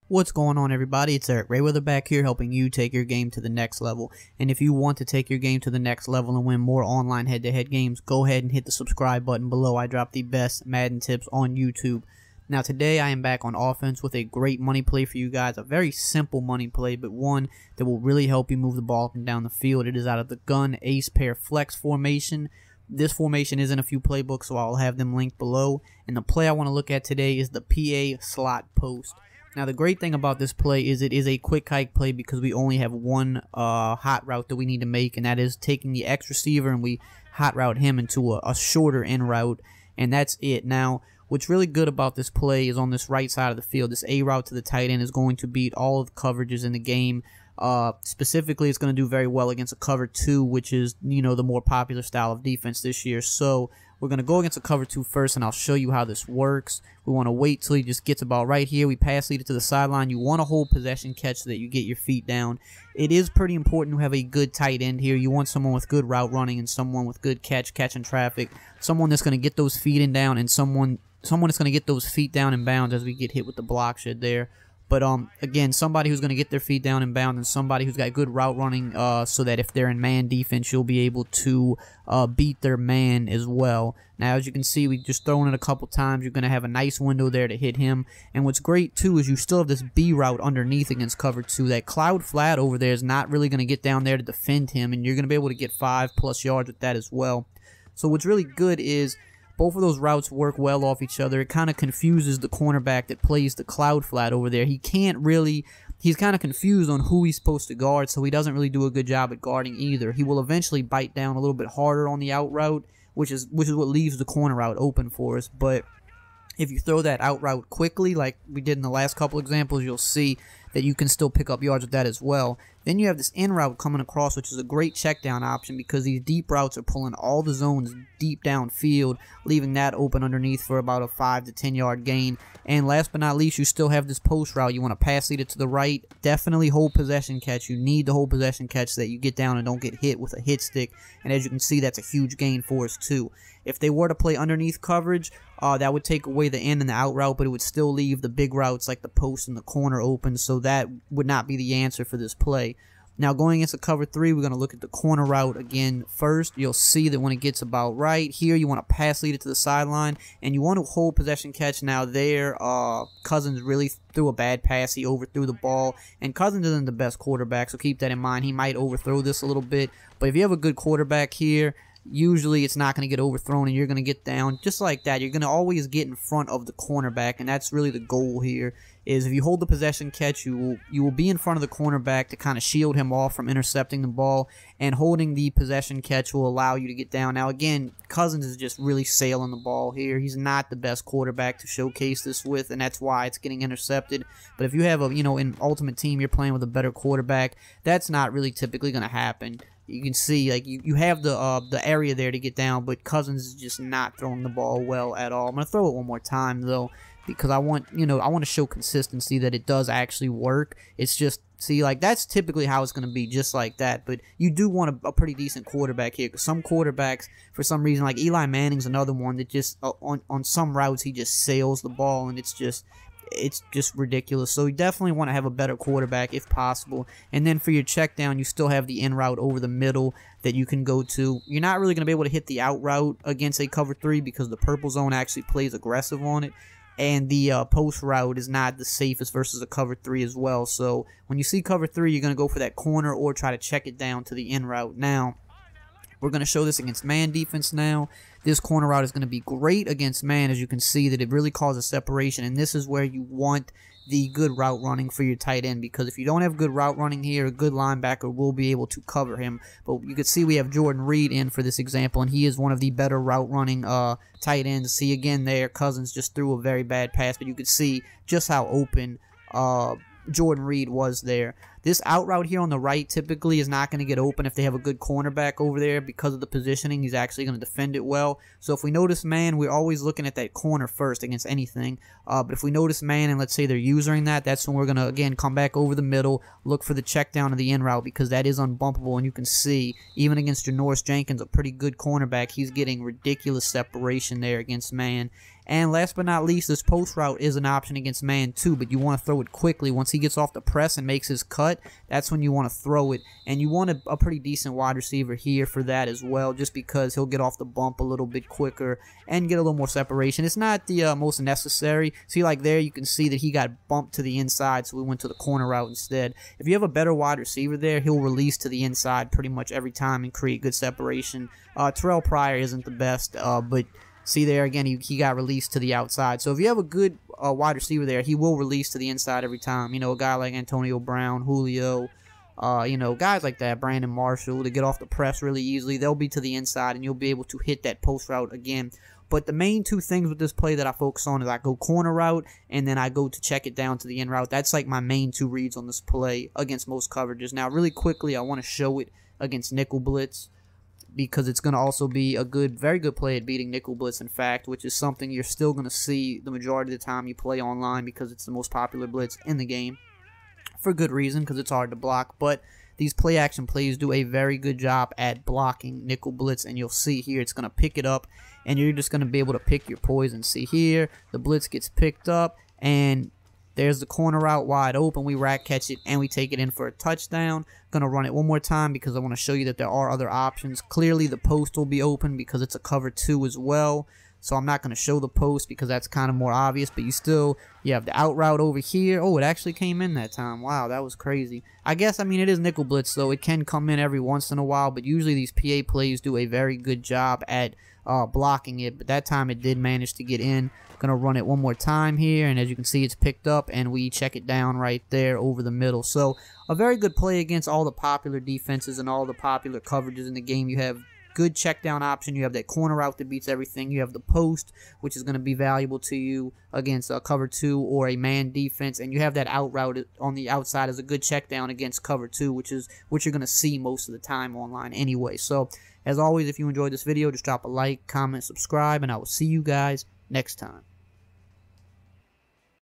What's going on, everybody? It's Eric Rayweather back here helping you take your game to the next level. And if you want to take your game to the next level and win more online head-to-head games, go ahead and hit the subscribe button below. I drop the best Madden tips on YouTube. Now today I am back on offense with a great money play for you guys. A very simple money play, but one that will really help you move the ball up and down the field. It is out of the gun ace pair flex formation. This formation is in a few playbooks, so I'll have them linked below. And the play I want to look at today is the PA slot post. Now the great thing about this play is it is a quick hike play because we only have one hot route that we need to make, and that is taking the X receiver and we hot route him into a shorter in route, and that's it. Now what's really good about this play is on this right side of the field, this A route to the tight end is going to beat all of the coverages in the game. Specifically, it's going to do very well against a cover 2, which is, the more popular style of defense this year. So we're going to go against a cover 2 first, and I'll show you how this works. We want to wait till he just gets about right here. We pass lead it to the sideline. You want to hold possession catch so that you get your feet down. It is pretty important to have a good tight end here. You want someone with good route running and someone with good catching traffic. Someone that's going to get those feet in down, and someone that's going to get those feet down in bounds as we get hit with the block shed there. But again, somebody who's going to get their feet down and bound, and somebody who's got good route running, so that if they're in man defense, you'll be able to beat their man as well. Now, as you can see, we just thrown it a couple times. You're going to have a nice window there to hit him. And what's great too is you still have this B route underneath against cover 2. That cloud flat over there is not really going to get down there to defend him, and you're going to be able to get 5+ yards with that as well. So what's really good is both of those routes work well off each other. It kind of confuses the cornerback that plays the cloud flat over there. He's kind of confused on who he's supposed to guard, so he doesn't really do a good job at guarding either. He will eventually bite down a little bit harder on the out route, which is what leaves the corner route open for us. But if you throw that out route quickly, like we did in the last couple examples, you'll see that you can still pick up yards with that as well. Then you have this in route coming across, which is a great check down option because these deep routes are pulling all the zones deep downfield, leaving that open underneath for about a 5 to 10 yard gain. And last but not least, you still have this post route. You want to pass lead it to the right. Definitely hold possession catch. You need to hold possession catch so that you get down and don't get hit with a hit stick. And as you can see, that's a huge gain for us too. If they were to play underneath coverage, that would take away the in and the out route, but it would still leave the big routes like the post and the corner open, so that would not be the answer for this play. Now going into cover 3, we're going to look at the corner route again first. You'll see that when it gets about right here, you want to pass lead it to the sideline, and you want to hold possession catch. Now there, Cousins really threw a bad pass. He overthrew the ball, and Cousins isn't the best quarterback, so keep that in mind. He might overthrow this a little bit, but if you have a good quarterback here, usually it's not going to get overthrown and you're going to get down just like that. You're going to always get in front of the cornerback, and that's really the goal here. Is if you hold the possession catch, you will be in front of the cornerback to kind of shield him off from intercepting the ball, and holding the possession catch will allow you to get down. Now again, Cousins is just really sailing the ball here. He's not the best quarterback to showcase this with, and that's why it's getting intercepted. But if you have a, in Ultimate Team, you're playing with a better quarterback, that's not really typically going to happen. You can see, like, you have the area there to get down, but Cousins is just not throwing the ball well at all. I'm going to throw it one more time, though, because I want to show consistency that it does actually work. It's just, see, like, that's typically how it's going to be, just like that. But you do want a pretty decent quarterback here, because some quarterbacks, for some reason, like Eli Manning's another one that just, on some routes, he just sails the ball, and it's just ridiculous. So you definitely want to have a better quarterback if possible. And then for your check down, you still have the in route over the middle that you can go to. You're not really going to be able to hit the out route against a cover 3 because the purple zone actually plays aggressive on it. And the post route is not the safest versus a cover 3 as well. So when you see cover 3, you're going to go for that corner or try to check it down to the in route. Now, we're going to show this against man defense now. This corner route is going to be great against man, as you can see that it really causes separation, and this is where you want the good route running for your tight end, because if you don't have good route running here, a good linebacker will be able to cover him. But you can see we have Jordan Reed in for this example, and he is one of the better route running tight ends. See again there, Cousins just threw a very bad pass, but you could see just how open Jordan Reed was there. This out route here on the right typically is not going to get open if they have a good cornerback over there because of the positioning. He's actually going to defend it well. So if we notice man, we're always looking at that corner first against anything. But if we notice man and let's say they're using that, that's when we're going to, again, come back over the middle, look for the check down of the in route because that is unbumpable. And you can see, even against Janoris Jenkins, a pretty good cornerback, he's getting ridiculous separation there against man. And last but not least, this post route is an option against man too, but you want to throw it quickly. Once he gets off the press and makes his cut, that's when you want to throw it. And you want a pretty decent wide receiver here for that as well, just because he'll get off the bump a little bit quicker and get a little more separation. It's not the most necessary. See, like there, you can see that he got bumped to the inside, so we went to the corner route instead. If you have a better wide receiver there, he'll release to the inside pretty much every time and create good separation. Terrell Pryor isn't the best, but see there again, he got released to the outside. So if you have a good wide receiver there, he will release to the inside every time. You know, a guy like Antonio Brown, Julio, you know, guys like that, Brandon Marshall, to get off the press really easily. They'll be to the inside, and you'll be able to hit that post route again. But the main two things with this play that I focus on is I go corner route, and then I go to check it down to the in route. That's like my main two reads on this play against most coverages. Now, really quickly, I want to show it against nickel blitz, because it's going to also be a very good play at beating nickel blitz, in fact, which is something you're still going to see the majority of the time you play online, because it's the most popular blitz in the game, for good reason, because it's hard to block. But these play action plays do a very good job at blocking nickel blitz, and you'll see here it's going to pick it up, and you're just going to be able to pick your poison. See here, the blitz gets picked up, and there's the corner route wide open. We rack catch it, and we take it in for a touchdown. Going to run it one more time because I want to show you that there are other options. Clearly, the post will be open because it's a cover 2 as well. So I'm not going to show the post because that's kind of more obvious. But you have the out route over here. Oh, it actually came in that time. Wow, that was crazy. I guess, I mean, it is nickel blitz, so it can come in every once in a while. But usually these PA plays do a very good job at blocking it. But that time it did manage to get in. Gonna run it one more time here, and as you can see, it's picked up, and we check it down right there over the middle. So a very good play against all the popular defenses and all the popular coverages in the game. You have good check down option. You have that corner route that beats everything. You have the post, which is going to be valuable to you against a cover 2 or a man defense, and you have that out route on the outside as a good check down against cover 2, which is what you're going to see most of the time online anyway. So as always, if you enjoyed this video, just drop a like, comment, subscribe, and I will see you guys next time.